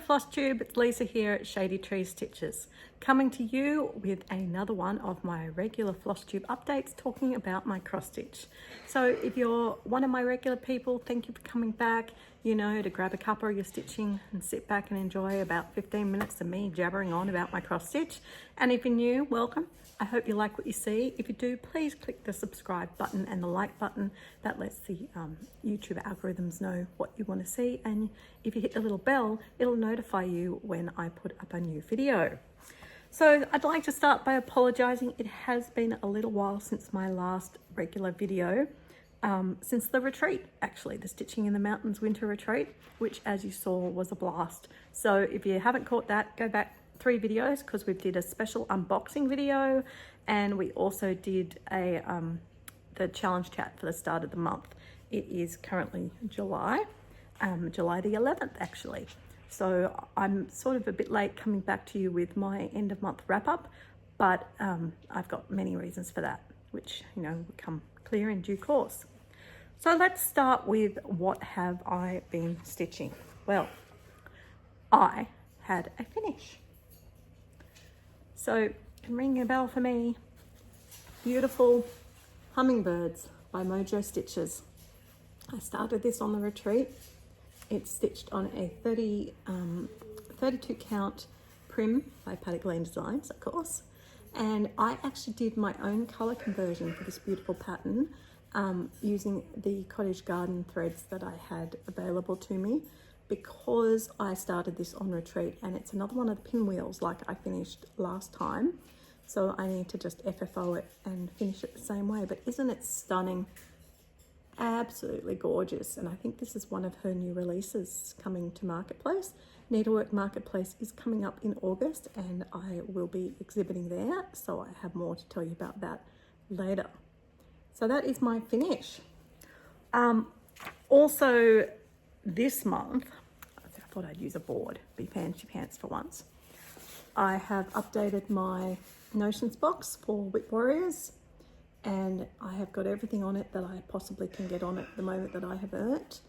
Flosstube, it's Lisa here at Shady Tree Stitches, coming to you with another one of my regular Flosstube updates talking about my cross stitch. So if you're one of my regular people, thank you for coming back, you know, to grab a cuppa of your stitching and sit back and enjoy about 15 minutes of me jabbering on about my cross stitch. And if you're new, welcome. I hope you like what you see. If you do, please click the subscribe button and the like button. That lets the YouTube algorithms know what you want to see. And if you hit the little bell, it'll notify you when I put up a new video. So I'd like to start by apologizing. It has been a little while since my last regular video, since the retreat, actually, the Stitching in the Mountains winter retreat, which as you saw was a blast. So if you haven't caught that, go back 3 videos because we did a special unboxing video and we also did a the challenge chat for the start of the month. It is currently July the 11th actually, so I'm sort of a bit late coming back to you with my end of month wrap up, but I've got many reasons for that, which you know will become clear in due course. So let's start with what have I been stitching. Well, I had a finish. So, can ring a bell for me. Beautiful Hummingbirds by Mojo Stitches. I started this on the retreat. It's stitched on a 32 count Prim by Paddock Lane Designs, of course. And I actually did my own color conversion for this beautiful pattern using the cottage garden threads that I had available to me, because I started this on retreat and it's another one of the pinwheels like I finished last time. So I need to just FFO it and finish it the same way. But isn't it stunning? Absolutely gorgeous. And I think this is one of her new releases coming to Marketplace. Needlework Marketplace is coming up in August and I will be exhibiting there. So I have more to tell you about that later. So that is my finish. Also this month, I thought I'd use a board, be fancy pants for once. I have updated my notions box for Whip Warriors and I have got everything on it that I possibly can get on it at the moment that I have earned.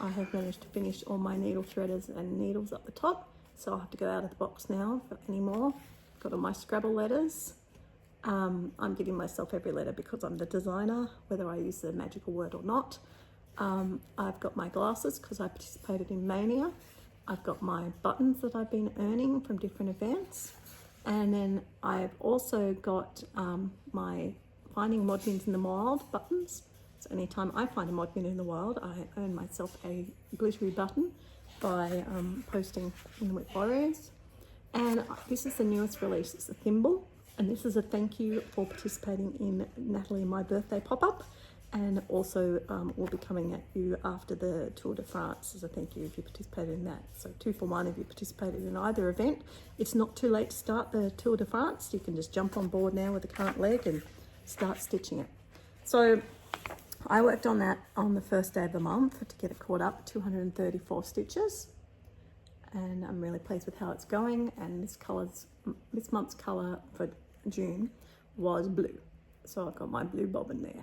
I have managed to finish all my needle threaders and needles up the top, so I'll have to go out of the box now for any more. Got all my Scrabble letters. I'm giving myself every letter because I'm the designer, whether I use the magical word or not. I've got my glasses because I participated in Mania. I've got my buttons that I've been earning from different events. And then I've also got my Finding Modmins in the Wild buttons. So anytime I find a Modmin in the wild, I earn myself a glittery button by posting in Whip Warriors. And this is the newest release, it's a thimble. And this is a thank you for participating in Natalie and my birthday pop-up. And also will be coming at you after the Tour de France as a thank you if you participated in that. So 2 for 1 if you participated in either event. It's not too late to start the Tour de France. You can just jump on board now with the current leg and start stitching it. So I worked on that on the first day of the month to get it caught up, 234 stitches. And I'm really pleased with how it's going. And this month's colour for June was blue. So I've got my blue bobbin there.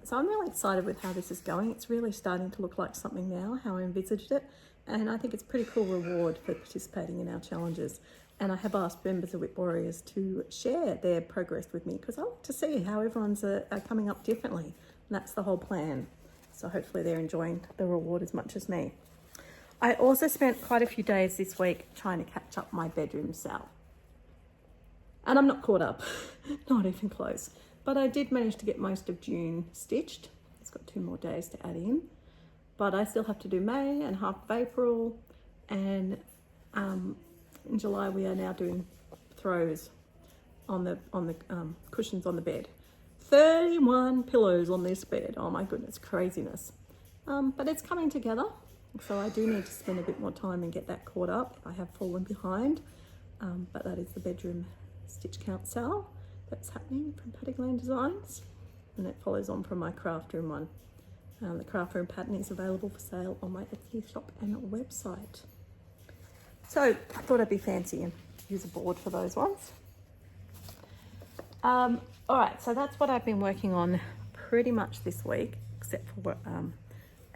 So I'm really excited with how this is going. It's really starting to look like something now, how I envisaged it. And I think it's a pretty cool reward for participating in our challenges. And I have asked members of Whip Warriors to share their progress with me because I like to see how everyone's are coming up differently. And that's the whole plan. So hopefully they're enjoying the reward as much as me. I also spent quite a few days this week trying to catch up my bedroom sale. And I'm not caught up, not even close. But I did manage to get most of June stitched. It's got 2 more days to add in. But I still have to do May and half of April. And in July we are now doing throws on the cushions on the bed. 31 pillows on this bed. Oh my goodness, craziness. But it's coming together. So I do need to spend a bit more time and get that caught up. I have fallen behind. But that is the bedroom stitch count sale that's happening from Paddock Lane Designs, and it follows on from my craft room one. The craft room pattern is available for sale on my Etsy shop and website. So I thought I'd be fancy and use a board for those ones. All right, so that's what I've been working on pretty much this week, except for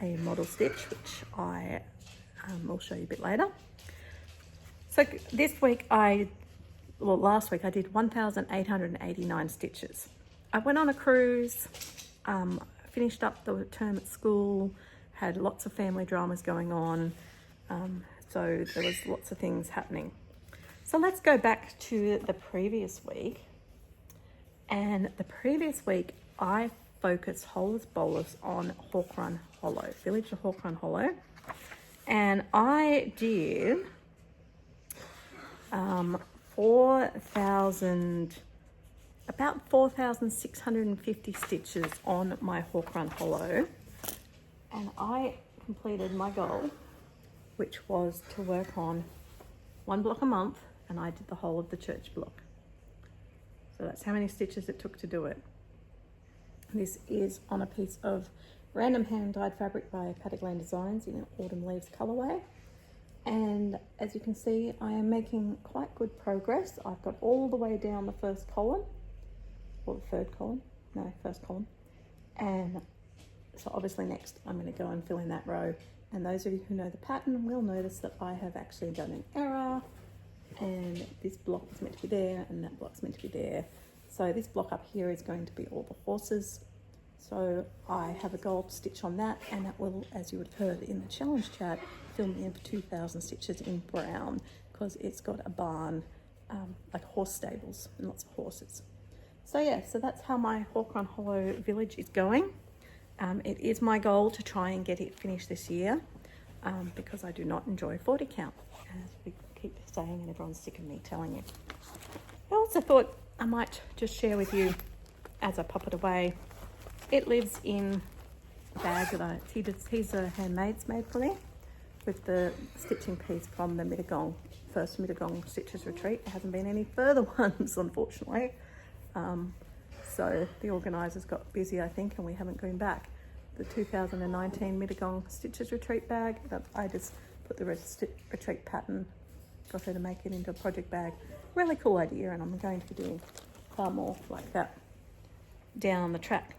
a model stitch, which I I'll show you a bit later. So this week last week I did 1,889 stitches. I went on a cruise, finished up the term at school, had lots of family dramas going on, so there was lots of things happening. So let's go back to the previous week. And the previous week I focused wholest bolus on Hon Hollow Village of Hon Hollow, and I did 4,650 stitches on my Hon Hollow, and I completed my goal, which was to work on one block a month, and I did the whole of the church block. So that's how many stitches it took to do it. This is on a piece of random hand-dyed fabric by Paddock Lane Designs in an Autumn Leaves colourway. And as you can see, I am making quite good progress. I've got all the way down the first column, or the first column. And so obviously next I'm going to go and fill in that row. And those of you who know the pattern will notice that I have actually done an error, and this block is meant to be there and that block's meant to be there. So this block up here is going to be all the horses. So I have a gold stitch on that, and that will, as you would have heard in the challenge chat, fill me in for 2,000 stitches in brown, because it's got a barn, like horse stables and lots of horses. So yeah, so that's how my Hon Hollow Village is going. It is my goal to try and get it finished this year, because I do not enjoy 40 count, as we keep saying, and everyone's sick of me telling it. I also thought I might just share with you as I pop it away. It lives in a bag that he's a handmaid's made for me, with the stitching piece from the first Mittagong Stitches Retreat. There hasn't been any further ones, unfortunately. So the organisers got busy, I think, and we haven't gone back. The 2019 Mittagong Stitches Retreat bag, I just put the retreat pattern, got her to make it into a project bag. Really cool idea, and I'm going to be doing far more like that down the track.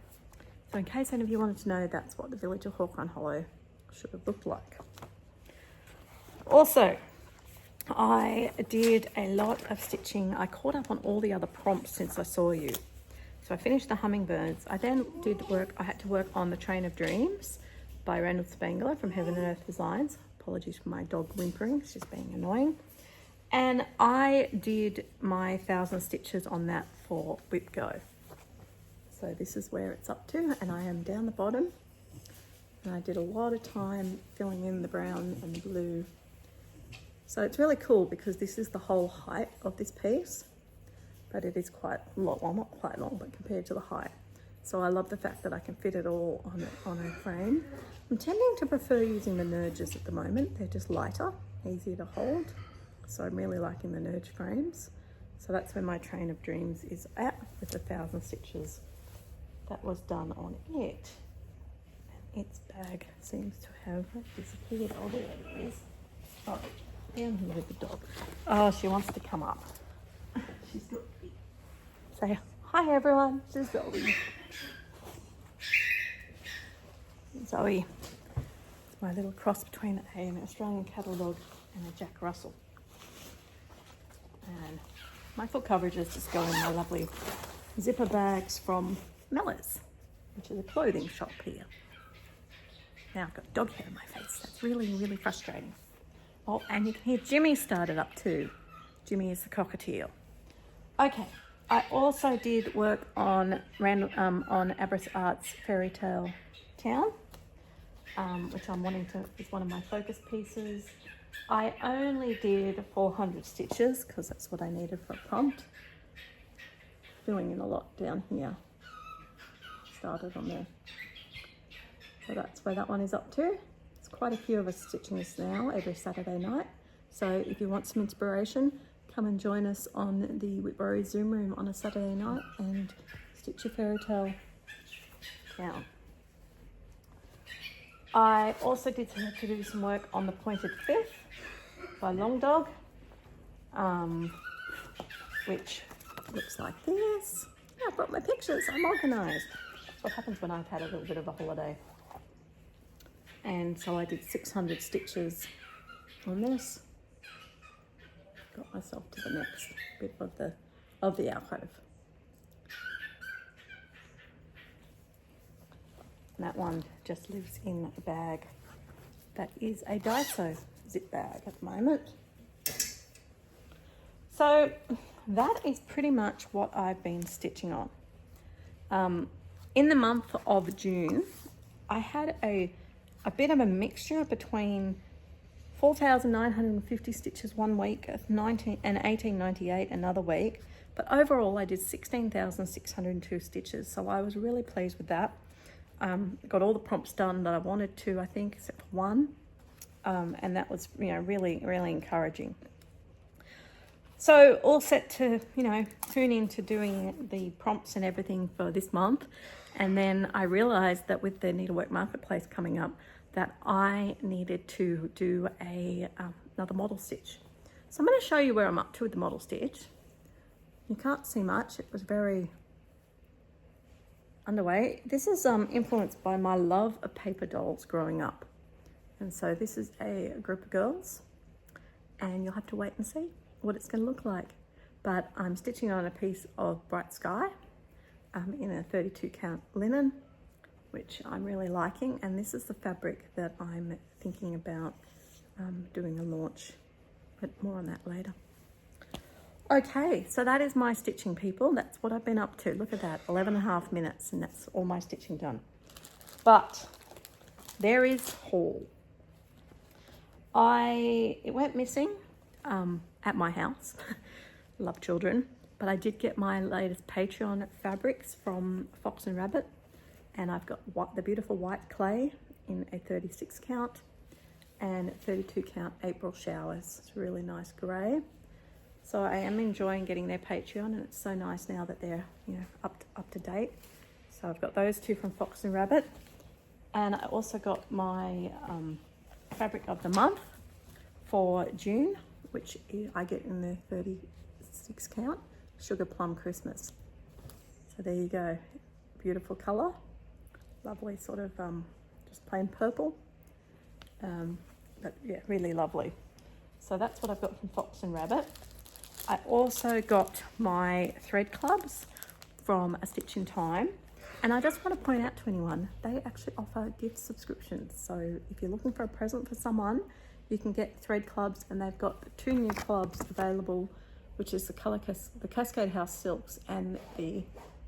So in case any of you wanted to know, that's what the Village of Hon Hollow should have looked like. Also, I did a lot of stitching. I caught up on all the other prompts since I saw you. So I finished the hummingbirds. I then I had to work on the Train of Dreams by Randall Spangler from Heaven and Earth Designs. Apologies for my dog whimpering, it's just being annoying. And I did my 1,000 stitches on that for Whip Go. So this is where it's up to, and I am down the bottom. And I did a lot of time filling in the brown and the blue. So it's really cool because this is the whole height of this piece, but it is quite long, well, not quite long, but compared to the height. So I love the fact that I can fit it all on a frame. I'm tending to prefer using the Nerges at the moment. They're just lighter, easier to hold. So I'm really liking the Nerge frames. So that's where my Train of Dreams is at, with 1,000 stitches. That was done on it. And its bag seems to have disappeared. Oh, there it is. Oh, down here with the dog. Oh, she wants to come up. She's got to be. Say hi, everyone. This is Zoe. Zoe. It's my little cross between an Australian cattle dog and a Jack Russell. And my foot coverages just go in my lovely zipper bags from Mellors, which is a clothing shop here. Now I've got dog hair in my face. That's really, really frustrating. Oh, and you can hear Jimmy started up too. Jimmy is the cockatiel. Okay, I also did work on Abras Art's Fairy Tale Town, which I'm wanting to, is one of my focus pieces. I only did 400 stitches because that's what I needed for a prompt. Filling in a lot down here. Started on there. So that's where that one is up to. There's quite a few of us stitching this now every Saturday night. So if you want some inspiration, come and join us on the Whitbury Zoom room on a Saturday night and stitch your fairy tale down. I also did have to do some work on the Pointed Fifth by Long Dog, which looks like this. Yeah, I brought my pictures, I'm organised. That's what happens when I've had a little bit of a holiday. And so I did 600 stitches on this. Got myself to the next bit of the alcove. That one just lives in a bag that is a Daiso zip bag at the moment. So that is pretty much what I've been stitching on. In the month of June, I had a bit of a mixture between 4,950 stitches one week and 1,898 another week. But overall, I did 16,602 stitches. So I was really pleased with that. Got all the prompts done that I wanted to, I think, except for one. And that was, really, really encouraging. So all set to, tune into doing the prompts and everything for this month. And then I realized that with the Needlework Marketplace coming up, that I needed to do another model stitch. So I'm going to show you where I'm up to with the model stitch. You can't see much. It was very underway. This is influenced by my love of paper dolls growing up. And so this is a group of girls, and you'll have to wait and see what it's going to look like. But I'm stitching on a piece of Bright Sky in a 32 count linen, which I'm really liking. And this is the fabric that I'm thinking about doing a launch, but more on that later. Okay, so that is my stitching, people. That's what I've been up to. Look at that, 11.5 minutes, and that's all my stitching done. But there is haul. It went missing at my house. Love children. But I did get my latest Patreon fabrics from Fox and Rabbit. And I've got the beautiful white clay in a 36 count and 32 count April showers. It's a really nice grey. So I am enjoying getting their Patreon, and it's so nice now that they're up to date. So I've got those two from Fox and Rabbit. And I also got my fabric of the month for June, which I get in the 36 count, Sugar Plum Christmas. So there you go, beautiful colour, lovely sort of just plain purple, but yeah, really lovely. So that's what I've got from Fox and Rabbit. I also got my thread clubs from A Stitch in Time. And I just want to point out to anyone, they actually offer gift subscriptions. So if you're looking for a present for someone, you can get thread clubs, and they've got 2 new clubs available, which is the Cascade House Silks and the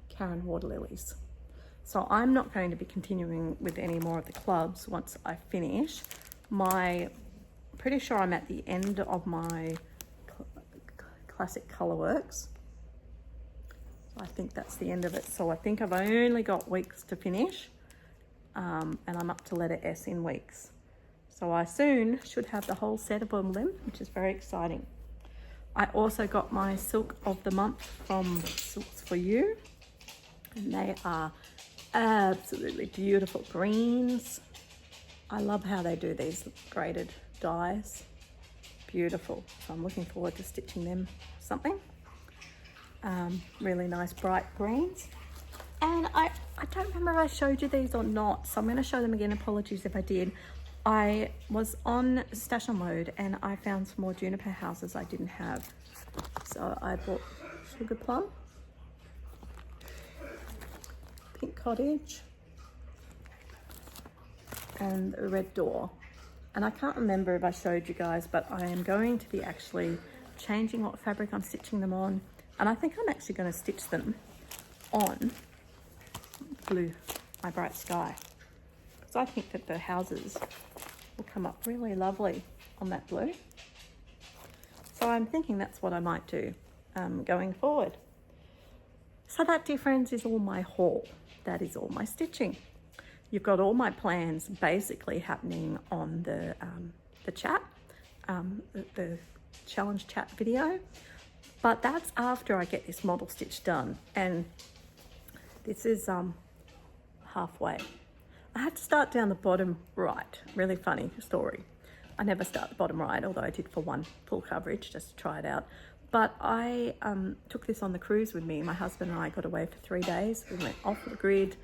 Karen Water Lilies. So I'm not going to be continuing with any more of the clubs once I finish. Pretty sure I'm at the end of my classic Colourworks. I think that's the end of it. So I think I've only got weeks to finish, and I'm up to letter S in weeks. So I soon should have the whole set of them, which is very exciting. I also got my Silk of the Month from Silks for You, and they are absolutely beautiful greens. I love how they do these graded dyes. Beautiful. So I'm looking forward to stitching them something. Really nice bright greens. And I don't remember if I showed you these or not, so I'm going to show them again. Apologies if I did. I was on Stash Unload and I found some more juniper houses I didn't have. So I bought Sugar Plum, Pink Cottage, and a Red Door. And I can't remember if I showed you guys, but I am going to be actually changing what fabric I'm stitching them on. And I think I'm actually going to stitch them on blue, my Bright Sky. Because I think that the houses will come up really lovely on that blue. So I'm thinking that's what I might do going forward. So that difference is all my haul. That is all my stitching. You've got all my plans basically happening on the chat, the challenge chat video. But that's after I get this model stitch done, and this is halfway. I have to start down the bottom right. Really funny story. I never start the bottom right, although I did for one full coverage just to try it out. But I took this on the cruise with me. My husband and I got away for 3 days. We went off the grid,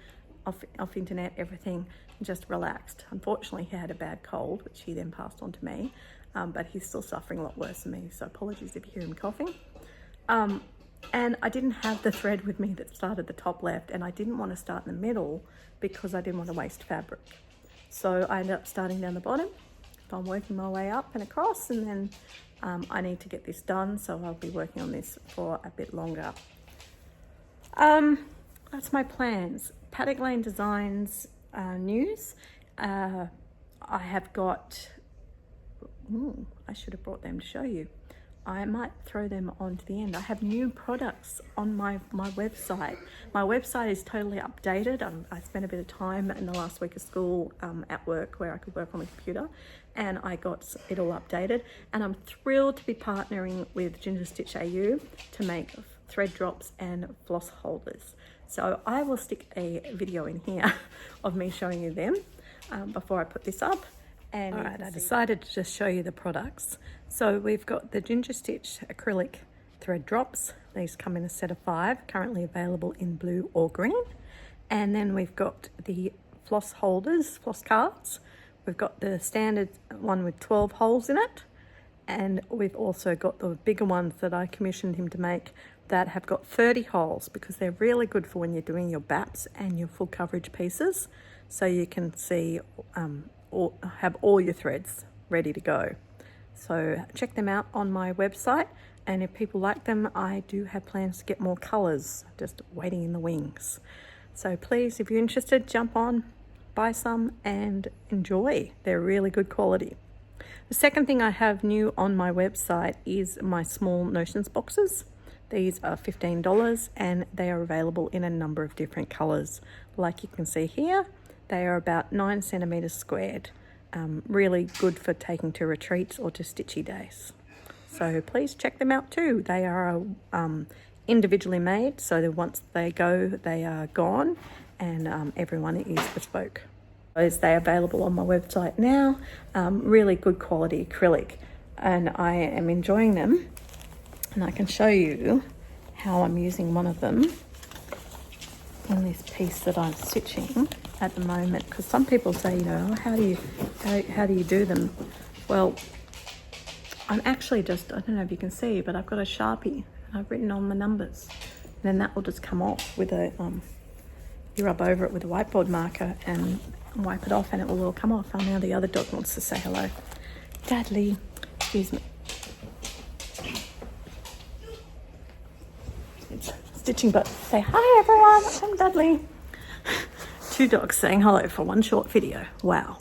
off internet, everything, and just relaxed. Unfortunately, he had a bad cold, which he then passed on to me. but he's still suffering a lot worse than me, so apologies if you hear him coughing. And I didn't have the thread with me that started the top left, and I didn't want to start in the middle because I didn't want to waste fabric. So I ended up starting down the bottom. I'm working my way up and across, and then I need to get this done, so I'll be working on this for a bit longer. That's my plans. Paddock Lane Designs news. I have got, I should have brought them to show you. I might throw them on to the end. I have new products on my website. My website is totally updated. I spent a bit of time in the last week of school at work where I could work on the computer, and I got it all updated. And I'm thrilled to be partnering with Ginger Stitch AU to make thread drops and floss holders. So I will stick a video in here of me showing you them before I put this up. And all right, I decided to just show you the products. So we've got the Ginger Stitch acrylic thread drops. These come in a set of 5, currently available in blue or green. And then we've got the floss holders, floss cards. We've got the standard one with 12 holes in it. And we've also got the bigger ones that I commissioned him to make that have got 30 holes, because they're really good for when you're doing your BAPs and your full coverage pieces. So you can see have all your threads ready to go. So check them out on my website, and if people like them, I do have plans to get more colors, just waiting in the wings. So please, if you're interested, jump on, buy some and enjoy. They're really good quality. The second thing I have new on my website is my small notions boxes. These are $15 and they are available in a number of different colors. Like you can see here, they are about 9 centimeters squared. Really good for taking to retreats or to stitchy days. So please check them out too. They are individually made, so that once they go, they are gone, and everyone is bespoke. They are available on my website now. Really good quality acrylic, and I am enjoying them. And I can show you how I'm using one of them in this piece that I'm stitching at the moment, because some people say, you know, how do you do them? Well, I'm actually just, I don't know if you can see, but I've got a Sharpie and I've written on the numbers, and then that will just come off with a you rub over it with a whiteboard marker and wipe it off, and it will all come off. And now the other dog wants to say hello. Dudley, excuse me. It's stitching, but say hi everyone, I'm Dudley. 2 dogs saying hello for one short video. Wow.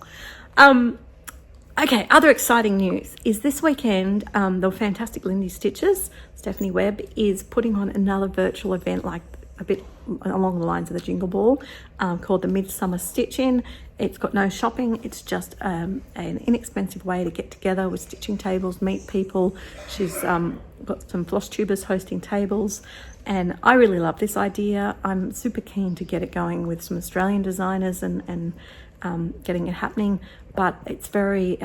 Okay, other exciting news is this weekend, the fantastic Lindy Stitches, Stephanie Webb, is putting on another virtual event, like a bit along the lines of the Jingle Ball, called the Midsummer Stitch-In. It's got no shopping. It's just an inexpensive way to get together with stitching tables, meet people. She's got some Flosstubers hosting tables, and I really love this idea. I'm super keen to get it going with some Australian designers and getting it happening, but it's very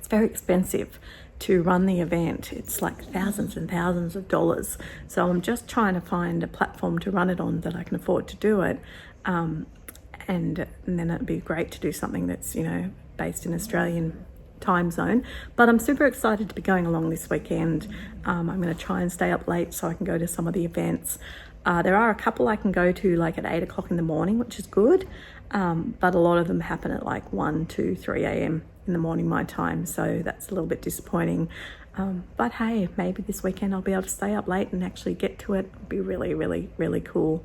expensive to run the event. It's like thousands and thousands of dollars. So I'm just trying to find a platform to run it on that I can afford to do it. And then it'd be great to do something that's, you know, based in Australian time zone. But I'm super excited to be going along this weekend. I'm going to try and stay up late so I can go to some of the events. There are a couple I can go to like at 8 o'clock in the morning, which is good. But a lot of them happen at like 1, 2, 3 a.m. in the morning my time, so that's a little bit disappointing. But hey, maybe this weekend I'll be able to stay up late and actually get to it. It'll be really, really, really cool.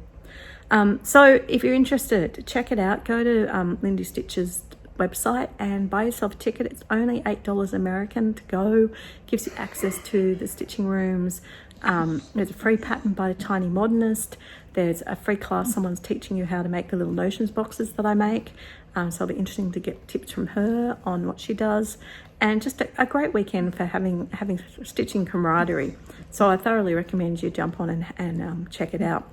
So if you're interested, check it out. Go to Lindy Stitch's website and buy yourself a ticket. It's only $8 American to go. Gives you access to the stitching rooms. There's a free pattern by the Tiny Modernist. There's a free class, someone's teaching you how to make the little notions boxes that I make. So it'll be interesting to get tips from her on what she does. And just a great weekend for having stitching camaraderie. So I thoroughly recommend you jump on and check it out.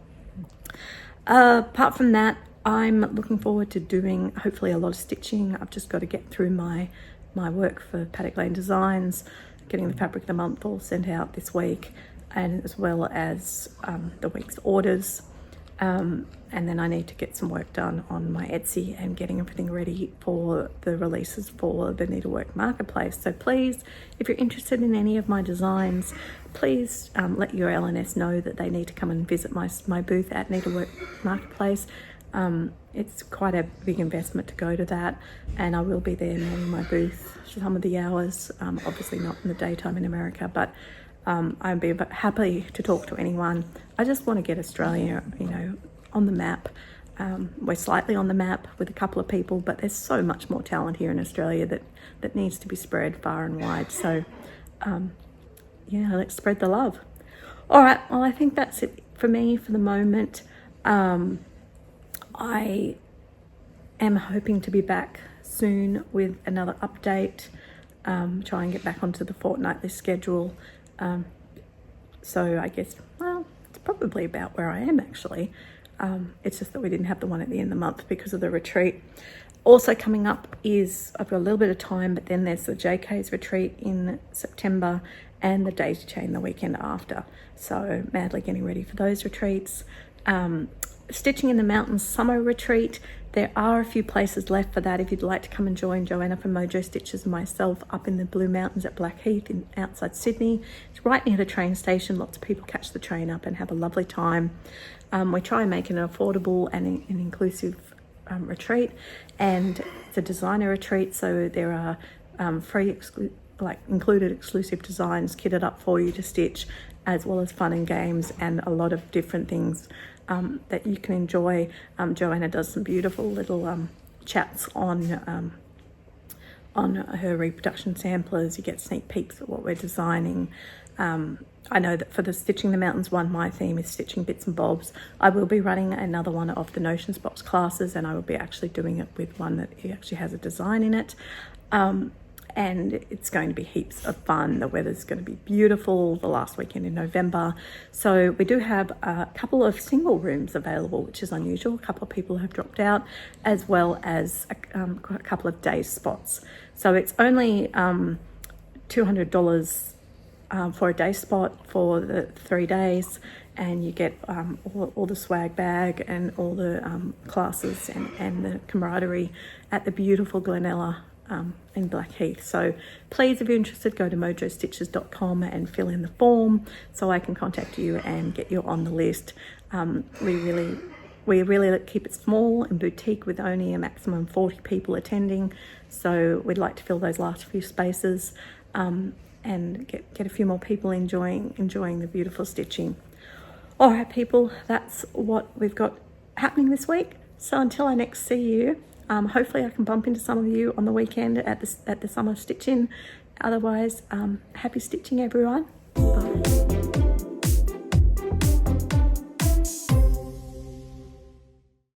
Apart from that, I'm looking forward to doing hopefully a lot of stitching. I've just got to get through my work for Paddock Lane Designs, getting the fabric of the month all sent out this week, and as well as the week's orders. And then I need to get some work done on my Etsy and getting everything ready for the releases for the Needlework Marketplace. So please, if you're interested in any of my designs, please let your LNS know that they need to come and visit my booth at Needlework Marketplace. It's quite a big investment to go to that, and I will be there manning my booth some of the hours, obviously not in the daytime in America, but I'd be happy to talk to anyone. I just want to get Australia, on the map. We're slightly on the map with a couple of people, but there's so much more talent here in Australia that needs to be spread far and wide. So let's spread the love. All right, well, I think that's it for me for the moment. I am hoping to be back soon with another update, try and get back onto the fortnightly schedule. So I guess, it's probably about where I am actually. It's just that we didn't have the one at the end of the month because of the retreat. Also coming up is, I've got a little bit of time, but then there's the JK's retreat in September and the Daisy Chain the weekend after. So madly getting ready for those retreats. Stitching in the Mountains summer retreat. There are a few places left for that if you'd like to come and join Joanna from Mojo Stitches and myself up in the Blue Mountains at Blackheath outside Sydney. It's right near the train station. Lots of people catch the train up and have a lovely time. We try and make it an affordable and an inclusive retreat, and it's a designer retreat, so there are free included exclusive designs kitted up for you to stitch, as well as fun and games and a lot of different things that you can enjoy. Joanna does some beautiful little chats on her reproduction samplers. You get sneak peeks at what we're designing. I know that for the Stitching the Mountains one, my theme is stitching bits and bobs. I will be running another one of the Notions Box classes, and I will be actually doing it with one that actually has a design in it. And it's going to be heaps of fun. The weather's going to be beautiful the last weekend in November. So we do have a couple of single rooms available, which is unusual. A couple of people have dropped out, as well as a couple of day spots. So it's only $200 for a day spot for the 3 days, and you get all the swag bag and all the classes and the camaraderie at the beautiful Glenella in Blackheath. So please, if you're interested, go to mojostitches.com and fill in the form so I can contact you and get you on the list. We really keep it small and boutique with only a maximum 40 people attending. So we'd like to fill those last few spaces and get a few more people enjoying the beautiful stitching. All right, people, that's what we've got happening this week. So until I next see you, hopefully I can bump into some of you on the weekend at the summer stitch-in. Otherwise, happy stitching, everyone.